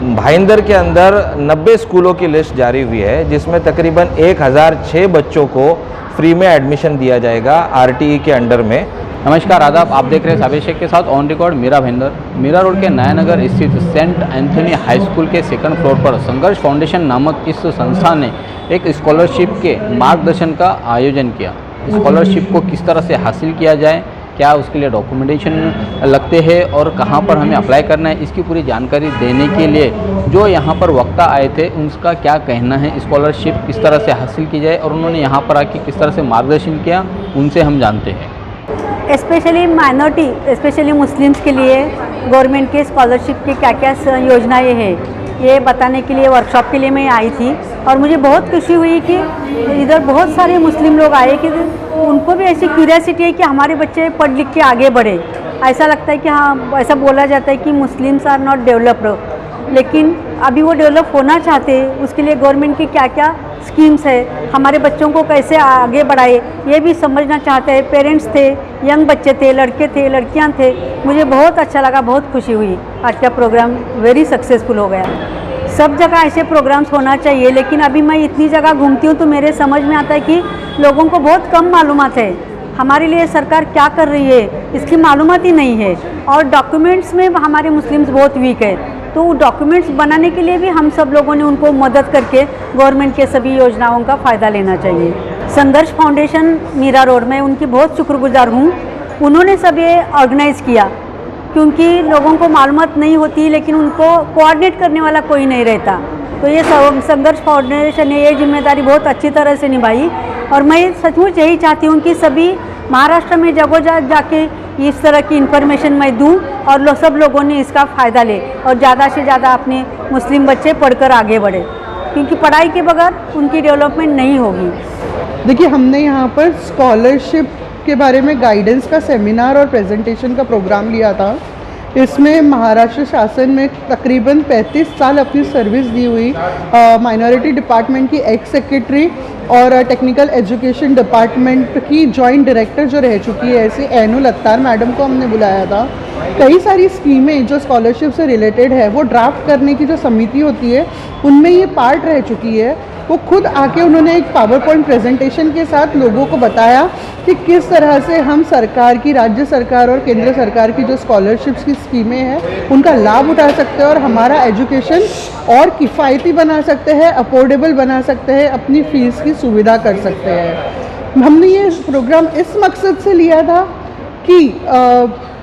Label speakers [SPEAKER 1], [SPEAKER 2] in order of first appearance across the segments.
[SPEAKER 1] भाईंदर के अंदर 90 स्कूलों की लिस्ट जारी हुई है, जिसमें तकरीबन 1006 बच्चों को फ्री में एडमिशन दिया जाएगा आरटीई के अंडर में।
[SPEAKER 2] नमस्कार, आदाब। आप देख रहे हैं साबिर शेख के साथ on record Mira Bhayandar. Mira road के नया नगर स्थित सेंट एंथनी हाई स्कूल के सेकंड फ्लोर पर संघर्ष फाउंडेशन नामक इस संस्था ने एक स्कॉलरशिप के मार्गदर्शन का आयोजन किया। स्कॉलरशिप को किस तरह से हासिल किया जाए, क्या उसके लिए डॉक्यूमेंटेशन लगते हैं और कहाँ पर हमें अप्लाई करना है, इसकी पूरी जानकारी देने के लिए जो यहाँ पर वक्ता आए थे उनका क्या कहना है, स्कॉलरशिप किस तरह से हासिल की जाए और उन्होंने यहाँ पर आके किस तरह से मार्गदर्शन किया, उनसे हम जानते हैं।
[SPEAKER 3] स्पेशली माइनॉरिटी, स्पेशली मुस्लिम्स के लिए गवर्नमेंट के स्कॉलरशिप की क्या क्या योजनाएं हैं, ये बताने के लिए वर्कशॉप के लिए मैं आई थी। और मुझे बहुत खुशी हुई कि इधर बहुत सारे मुस्लिम लोग आए कि उनको भी ऐसी क्यूरियोसिटी है कि हमारे बच्चे पढ़ लिख के आगे बढ़े। ऐसा लगता है कि हाँ, ऐसा बोला जाता है कि मुस्लिम्स आर नॉट डेवलप्ड, लेकिन अभी वो डेवलप होना चाहते हैं। उसके लिए गवर्नमेंट की क्या क्या स्कीम्स है, हमारे बच्चों को कैसे आगे बढ़ाए, ये भी समझना चाहते हैं। पेरेंट्स थे, यंग बच्चे थे, लड़के थे, लड़कियां थे। मुझे बहुत अच्छा लगा, बहुत खुशी हुई। आज का प्रोग्राम वेरी सक्सेसफुल हो गया। सब जगह ऐसे प्रोग्राम्स होना चाहिए, लेकिन अभी मैं इतनी जगह घूमती हूँ तो मेरे समझ में आता है कि लोगों को बहुत कम मालूमात है। हमारे लिए सरकार क्या कर रही है इसकी मालूमात ही नहीं है। और डॉक्यूमेंट्स में हमारे मुस्लिम्स बहुत वीक है, तो डॉक्यूमेंट्स बनाने के लिए भी हम सब लोगों ने उनको मदद करके गवर्नमेंट के सभी योजनाओं का फ़ायदा लेना चाहिए। संघर्ष फाउंडेशन मीरा रोड में उनकी बहुत शुक्रगुजार हूँ। उन्होंने सब ये ऑर्गेनाइज़ किया, क्योंकि लोगों को मालूमात नहीं होती, लेकिन उनको कोऑर्डिनेट करने वाला कोई नहीं रहता। तो ये संघर्ष फाउंडेशन ने ये जिम्मेदारी बहुत अच्छी तरह से निभाई। और मैं सचमुच यही चाहती हूँ कि सभी महाराष्ट्र में जगह जाके इस तरह की इन्फॉर्मेशन मैं दूँ और सब लोगों ने इसका फ़ायदा ले और ज़्यादा से ज़्यादा अपने मुस्लिम बच्चे पढ़कर आगे बढ़े, क्योंकि पढ़ाई के बगैर उनकी डेवलपमेंट नहीं होगी।
[SPEAKER 4] देखिए, हमने यहाँ पर स्कॉलरशिप के बारे में गाइडेंस का सेमिनार और प्रेजेंटेशन का प्रोग्राम लिया था। इसमें महाराष्ट्र शासन में तकरीबन 35 साल अपनी सर्विस दी हुई माइनॉरिटी डिपार्टमेंट की एक्स सेक्रेटरी और टेक्निकल एजुकेशन डिपार्टमेंट की जॉइंट डायरेक्टर जो रह चुकी है, ऐसी एनुल अत्तार मैडम को हमने बुलाया था। कई सारी स्कीमें जो स्कॉलरशिप से रिलेटेड है वो ड्राफ्ट करने की जो समिति होती है उनमें ये पार्ट रह चुकी है। वो खुद आके उन्होंने एक पावर पॉइंट प्रेजेंटेशन के साथ लोगों को बताया कि किस तरह से हम सरकार की, राज्य सरकार और केंद्र सरकार की जो स्कॉलरशिप्स की स्कीमें हैं उनका लाभ उठा सकते हैं और हमारा एजुकेशन और किफ़ायती बना सकते हैं, अफोर्डेबल बना सकते हैं, अपनी फ़ीस की सुविधा कर सकते हैं। हमने ये प्रोग्राम इस मकसद से लिया था कि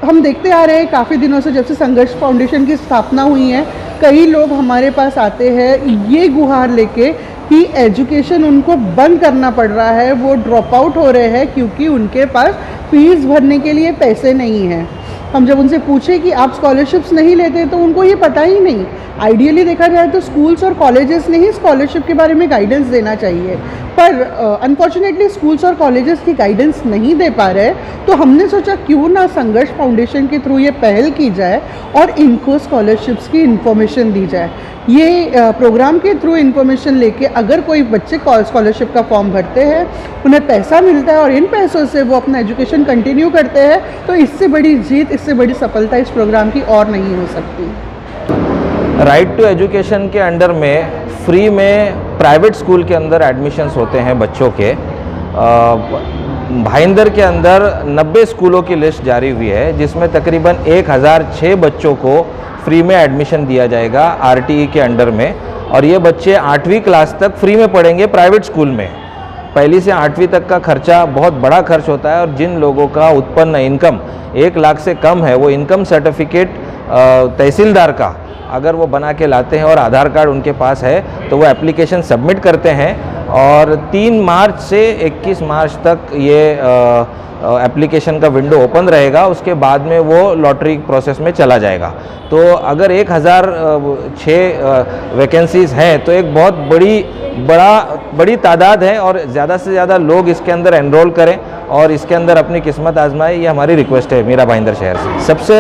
[SPEAKER 4] हम देखते आ रहे हैं काफ़ी दिनों से, जब से संघर्ष फाउंडेशन की स्थापना हुई है, कई लोग हमारे पास आते हैं ये गुहार लेके कि एजुकेशन उनको बंद करना पड़ रहा है, वो ड्रॉप आउट हो रहे हैं क्योंकि उनके पास फीस भरने के लिए पैसे नहीं हैं। हम जब उनसे पूछे कि आप स्कॉलरशिप्स नहीं लेते तो उनको ये पता ही नहीं। आइडियली देखा जाए तो स्कूल्स और कॉलेजेस ने ही स्कॉलरशिप के बारे में गाइडेंस देना चाहिए, पर अनफॉर्चुनेटली स्कूल्स और कॉलेजेस की गाइडेंस नहीं दे पा रहे। तो हमने सोचा क्यों ना संघर्ष फाउंडेशन के थ्रू ये पहल की जाए और इनको स्कॉलरशिप्स की इन्फॉर्मेशन दी जाए। ये प्रोग्राम के थ्रू इन्फॉर्मेशन लेके अगर कोई बच्चे स्कॉलरशिप का फॉर्म भरते हैं, उन्हें पैसा मिलता है और इन पैसों से वो अपना एजुकेशन कंटिन्यू करते हैं, तो इससे बड़ी जीत, इससे बड़ी सफलता इस प्रोग्राम की और नहीं हो सकती।
[SPEAKER 1] राइट टू एजुकेशन के अंडर में फ्री में प्राइवेट स्कूल के अंदर एडमिशन्स होते हैं बच्चों के। भाईंदर के अंदर 90 स्कूलों की लिस्ट जारी हुई है, जिसमें तकरीबन 1006 बच्चों को फ्री में एडमिशन दिया जाएगा आरटीई के अंडर में। और ये बच्चे 8वीं क्लास तक फ्री में पढ़ेंगे प्राइवेट स्कूल में। पहली से 8वीं तक का खर्चा बहुत बड़ा खर्च होता है, और जिन लोगों का उत्पन्न इनकम 1 लाख से कम है, वो इनकम सर्टिफिकेट तहसीलदार का अगर वो बना के लाते हैं और आधार कार्ड उनके पास है तो वो एप्लीकेशन सबमिट करते हैं। और 3 मार्च से 21 मार्च तक ये एप्लीकेशन का विंडो ओपन रहेगा। उसके बाद में वो लॉटरी प्रोसेस में चला जाएगा। तो अगर 1006 वैकेंसीज़ हैं तो एक बहुत बड़ी तादाद है, और ज़्यादा से ज़्यादा लोग इसके अंदर एनरोल करें और इसके अंदर अपनी किस्मत आजमाएं, ये हमारी रिक्वेस्ट है मीरा भाईंदर शहर से। सबसे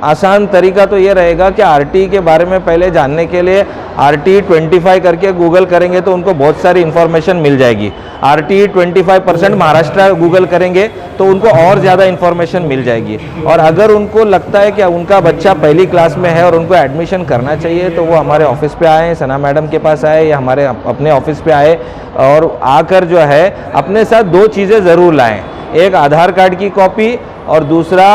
[SPEAKER 1] आसान तरीका तो ये रहेगा कि आरटीई के बारे में पहले जानने के लिए RTE 25 करके गूगल करेंगे तो उनको बहुत सारी इन्फॉर्मेशन मिल जाएगी। RTE 25% महाराष्ट्र गूगल करेंगे तो उनको और ज़्यादा इन्फॉर्मेशन मिल जाएगी। और अगर उनको लगता है कि उनका बच्चा पहली क्लास में है और उनको एडमिशन करना चाहिए तो वो हमारे ऑफिस पे आए, सना मैडम के पास आए या हमारे अपने ऑफिस पे आए और आकर जो है अपने साथ 2 चीज़ें ज़रूर लाएँ, एक आधार कार्ड की कॉपी और दूसरा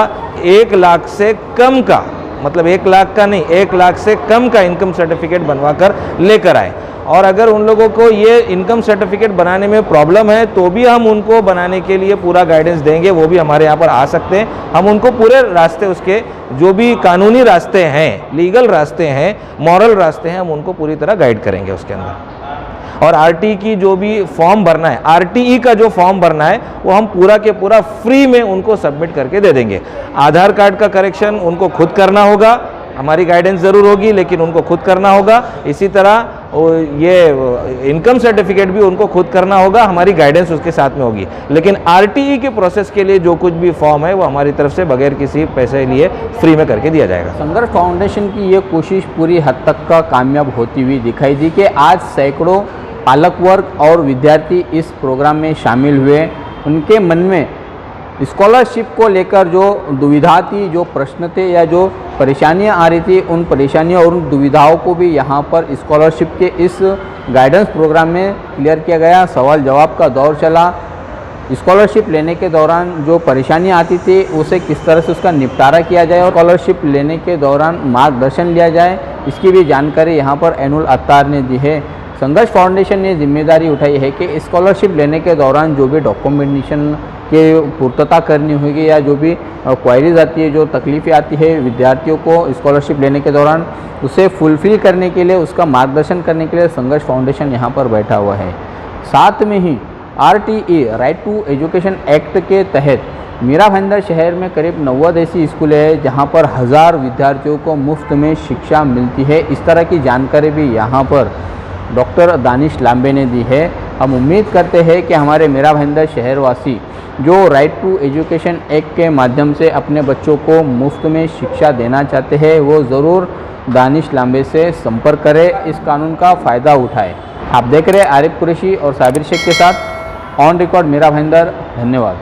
[SPEAKER 1] 1 लाख से कम का, मतलब 1 लाख का नहीं, 1 लाख से कम का इनकम सर्टिफिकेट बनवा कर लेकर आए। और अगर उन लोगों को ये इनकम सर्टिफिकेट बनाने में प्रॉब्लम है तो भी हम उनको बनाने के लिए पूरा गाइडेंस देंगे, वो भी हमारे यहाँ पर आ सकते हैं। हम उनको पूरे रास्ते, उसके जो भी कानूनी रास्ते हैं, लीगल रास्ते हैं, मॉरल रास्ते हैं, हम उनको पूरी तरह गाइड करेंगे उसके अंदर। और RTE की जो भी फॉर्म भरना है, RTE का जो फॉर्म भरना है वो हम पूरा के पूरा फ्री में उनको सबमिट करके दे देंगे। आधार कार्ड का करेक्शन उनको खुद करना होगा, हमारी गाइडेंस ज़रूर होगी लेकिन उनको खुद करना होगा। इसी तरह ये इनकम सर्टिफिकेट भी उनको खुद करना होगा, हमारी गाइडेंस उसके साथ में होगी। लेकिन RTE के प्रोसेस के लिए जो कुछ भी फॉर्म है वो हमारी तरफ से बगैर किसी पैसे लिए फ्री में करके दिया जाएगा।
[SPEAKER 2] संघर्ष फाउंडेशन की ये कोशिश पूरी हद तक का कामयाब होती हुई दिखाई दी कि आज सैकड़ों पालक वर्ग और विद्यार्थी इस प्रोग्राम में शामिल हुए। उनके मन में स्कॉलरशिप को लेकर जो दुविधा थी, जो प्रश्न थे या जो परेशानियां आ रही थी, उन परेशानियों और उन दुविधाओं को भी यहाँ पर स्कॉलरशिप के इस गाइडेंस प्रोग्राम में क्लियर किया गया। सवाल जवाब का दौर चला। स्कॉलरशिप लेने के दौरान जो परेशानियां आती थी उसे किस तरह से उसका निपटारा किया जाए और स्कॉलरशिप लेने के दौरान मार्गदर्शन लिया जाए, इसकी भी जानकारी यहाँ पर एनुल अत्तार ने दी है। संघर्ष फाउंडेशन ने जिम्मेदारी उठाई है कि स्कॉलरशिप लेने के दौरान जो भी डॉक्यूमेंटेशन के पूर्तता करनी होगी या जो भी क्वायरीज आती है, जो तकलीफ़ें आती है विद्यार्थियों को स्कॉलरशिप लेने के दौरान, उसे फुलफ़िल करने के लिए, उसका मार्गदर्शन करने के लिए संघर्ष फाउंडेशन यहाँ पर बैठा हुआ है। साथ में ही RTE right to education act के तहत मीरा भाईंदर शहर में करीब 90 ऐसी स्कूलें हैं जहाँ पर 1000 विद्यार्थियों को मुफ्त में शिक्षा मिलती है। इस तरह की जानकारी भी यहाँ पर डॉक्टर दानिश लांबे ने दी है। हम उम्मीद करते हैं कि हमारे मीरा भाईंदर शहरवासी जो राइट टू एजुकेशन एक्ट के माध्यम से अपने बच्चों को मुफ्त में शिक्षा देना चाहते हैं वो ज़रूर दानिश लांबे से संपर्क करें, इस कानून का फ़ायदा उठाएं। आप देख रहे हैं आरिफ कुरैशी और साबिर शेख के साथ ऑन रिकॉर्ड मीरा भाईंदर। धन्यवाद।